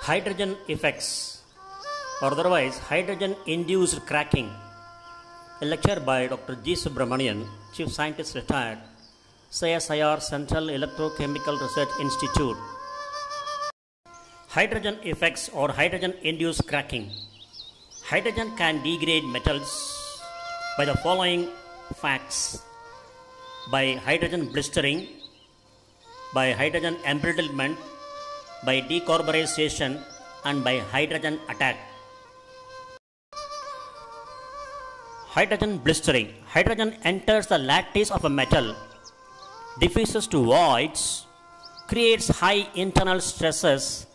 Hydrogen effects, or otherwise hydrogen-induced cracking. A lecture by Dr.G.Subramanian, Chief Scientist Retired, CSIR Central Electrochemical Research Institute. Hydrogen effects or hydrogen-induced cracking. Hydrogen can degrade metals by the following facts: by hydrogen blistering, by hydrogen embrittlement, by decarburization, and by hydrogen attack. Hydrogen blistering. Hydrogen enters the lattice of a metal, diffuses to voids, creates high internal stresses.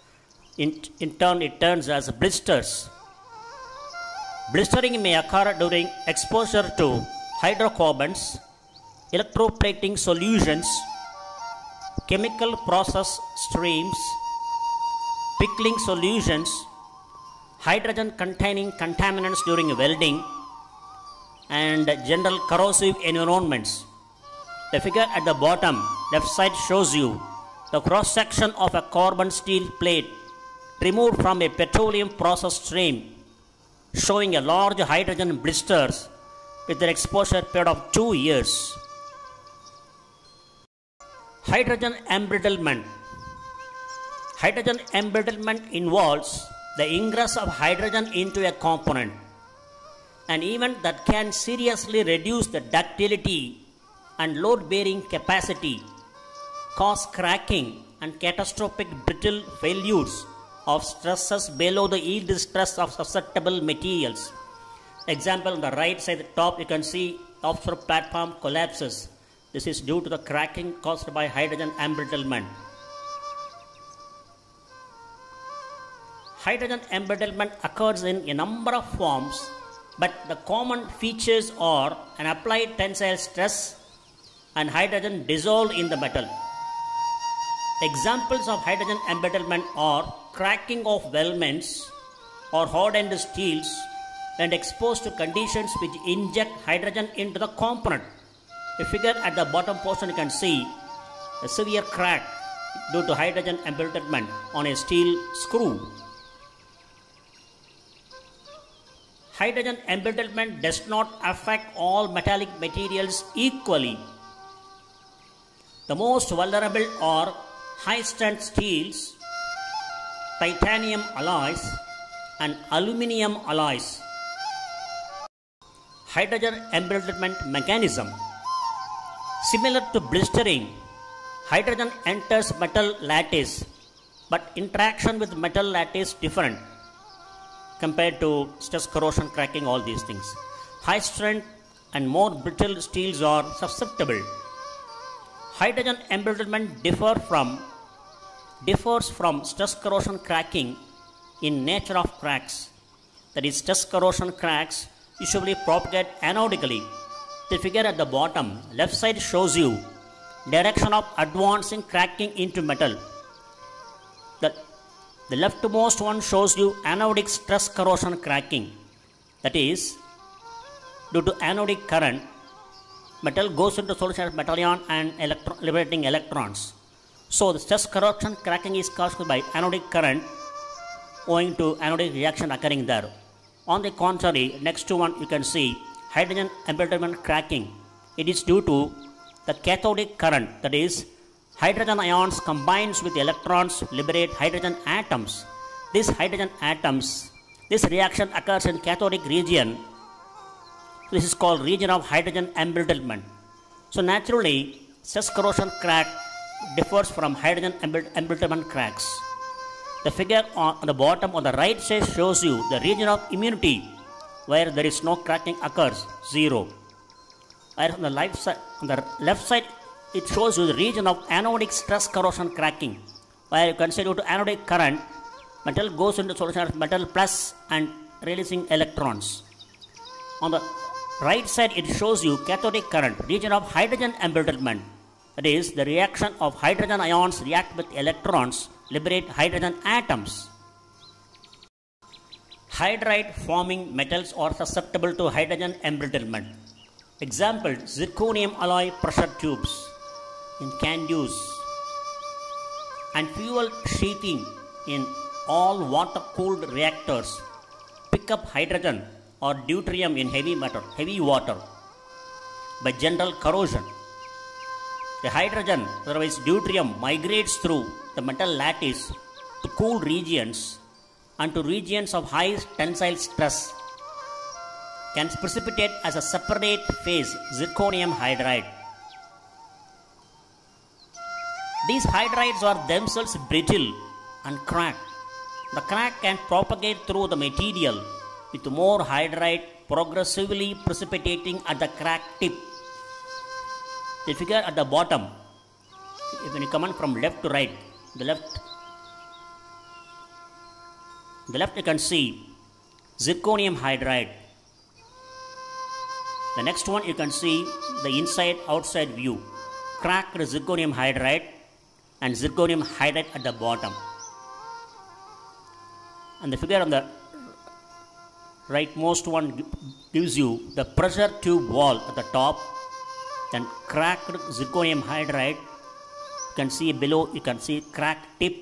In turn, it turns as blisters. Blistering may occur during exposure to hydrocarbons, electroplating solutions, chemical process streams, pickling solutions, hydrogen containing contaminants during welding, and general corrosive environments. The figure at the bottom left side shows you the cross section of a carbon steel plate removed from a petroleum process stream, showing a large hydrogen blisters with an exposure period of 2 years. Hydrogen embrittlement. Hydrogen embrittlement involves the ingress of hydrogen into a component, an event that can seriously reduce the ductility and load-bearing capacity, cause cracking and catastrophic brittle failures of stresses below the yield stress of susceptible materials. Example, on the right side the top you can see offshore platform collapses. This is due to the cracking caused by hydrogen embrittlement. Hydrogen embrittlement occurs in a number of forms, but the common features are an applied tensile stress and hydrogen dissolved in the metal. Examples of hydrogen embrittlement are cracking of weldments or hardened steels when exposed to conditions which inject hydrogen into the component. A figure at the bottom portion you can see a severe crack due to hydrogen embrittlement on a steel screw. Hydrogen embrittlement does not affect all metallic materials equally. The most vulnerable are high-strength steels, titanium alloys, and aluminum alloys. Hydrogen embrittlement mechanism. Similar to blistering, hydrogen enters metal lattice, but interaction with metal lattice different compared to stress corrosion, cracking, all these things. High strength and more brittle steels are susceptible. Hydrogen embrittlement differs from stress corrosion cracking in nature of cracks. That is, stress corrosion cracks usually propagate anodically. The figure at the bottom left side shows you direction of advancing cracking into metal. The leftmost one shows you anodic stress corrosion cracking. That is, due to anodic current, metal goes into solution of metal ion and liberating electrons. So the stress corrosion cracking is caused by anodic current owing to anodic reaction occurring there. On the contrary, next to one you can see hydrogen embrittlement cracking. It is due to the cathodic current, that is, hydrogen ions combines with electrons liberate hydrogen atoms. These hydrogen atoms, this reaction occurs in cathodic region. This is called region of hydrogen embrittlement. So naturally, stress corrosion crack differs from hydrogen embrittlement cracks. The figure on the bottom on the right side shows you the region of immunity where there is no cracking occurs, 0. Where on the left side it shows you the region of anodic stress corrosion cracking, where you can say due to anodic current, metal goes into solution of metal plus and releasing electrons. On the right side it shows you cathodic current, region of hydrogen embrittlement. That is, the reaction of hydrogen ions react with electrons, liberate hydrogen atoms. Hydride forming metals are susceptible to hydrogen embrittlement. Example, zirconium alloy pressure tubes in can use and fuel sheathing in all water-cooled reactors pick up hydrogen or deuterium in heavy water by general corrosion. The hydrogen, otherwise deuterium, migrates through the metal lattice to cool regions and to regions of high tensile stress, can precipitate as a separate phase zirconium hydride. These hydrides are themselves brittle and cracked. The crack can propagate through the material with more hydride progressively precipitating at the crack tip. The figure at the bottom, when you come on from left to right, the left you can see zirconium hydride. The next one you can see the inside outside view, cracked zirconium hydride and zirconium hydride at the bottom. And the figure on the rightmost one gives you the pressure tube wall at the top, then cracked zirconium hydride. You can see below, you can see crack tip,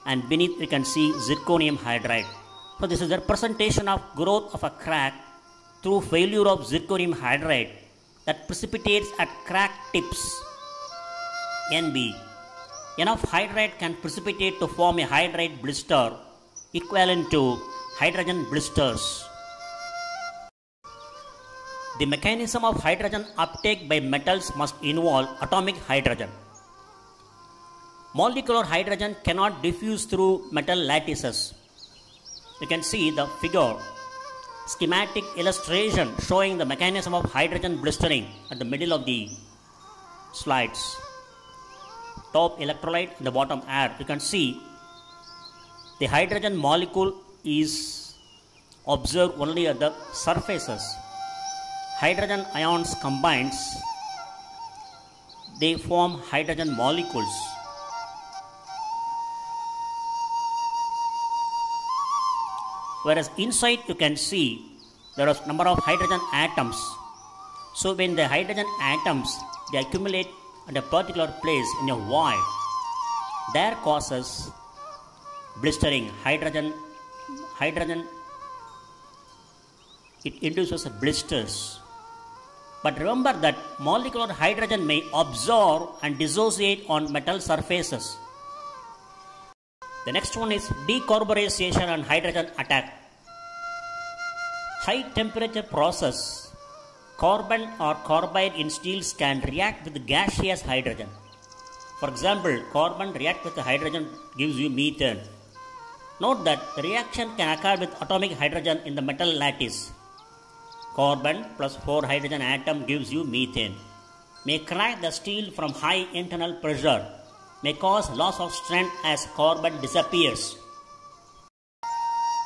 and beneath you can see zirconium hydride. So this is the representation of growth of a crack through failure of zirconium hydride that precipitates at crack tips. NB. Enough hydride can precipitate to form a hydride blister equivalent to hydrogen blisters. The mechanism of hydrogen uptake by metals must involve atomic hydrogen. Molecular hydrogen cannot diffuse through metal lattices. You can see the figure, schematic illustration showing the mechanism of hydrogen blistering at the middle of the slides. Top electrolyte, the bottom air. You can see the hydrogen molecule is observed only at the surfaces. Hydrogen ions combines, they form hydrogen molecules. Whereas inside you can see there is number of hydrogen atoms. So when the hydrogen atoms they accumulate at a particular place in a void, there causes blistering. Hydrogen it induces blisters. But remember that molecular hydrogen may absorb and dissociate on metal surfaces. The next one is decarburization and hydrogen attack. High temperature process, carbon or carbide in steels can react with gaseous hydrogen. For example, carbon reacts with hydrogen, gives you methane. Note that the reaction can occur with atomic hydrogen in the metal lattice. Carbon plus 4 hydrogen atom gives you methane. May crack the steel from high internal pressure. May cause loss of strength as carbon disappears.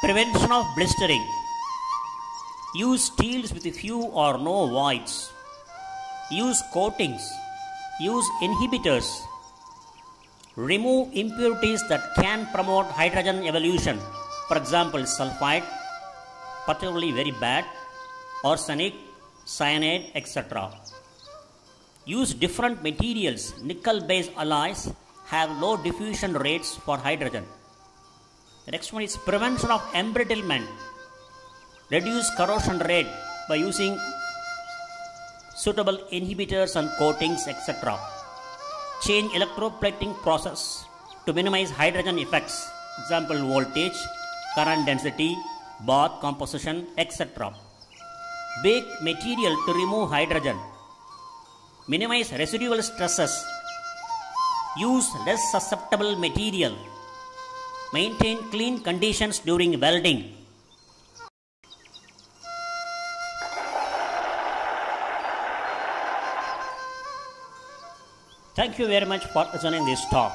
Prevention of blistering. Use steels with few or no voids. Use coatings. Use inhibitors. Remove impurities that can promote hydrogen evolution. For example, sulfide, particularly very bad, arsenic, cyanide, etc. Use different materials. Nickel-based alloys have low diffusion rates for hydrogen. The next one is prevention of embrittlement. Reduce corrosion rate by using suitable inhibitors and coatings, etc. Change electroplating process to minimize hydrogen effects. Example, voltage, current density, bath composition, etc. Bake material to remove hydrogen. Minimize residual stresses. Use less susceptible material. Maintain clean conditions during welding. Thank you very much for listening this talk.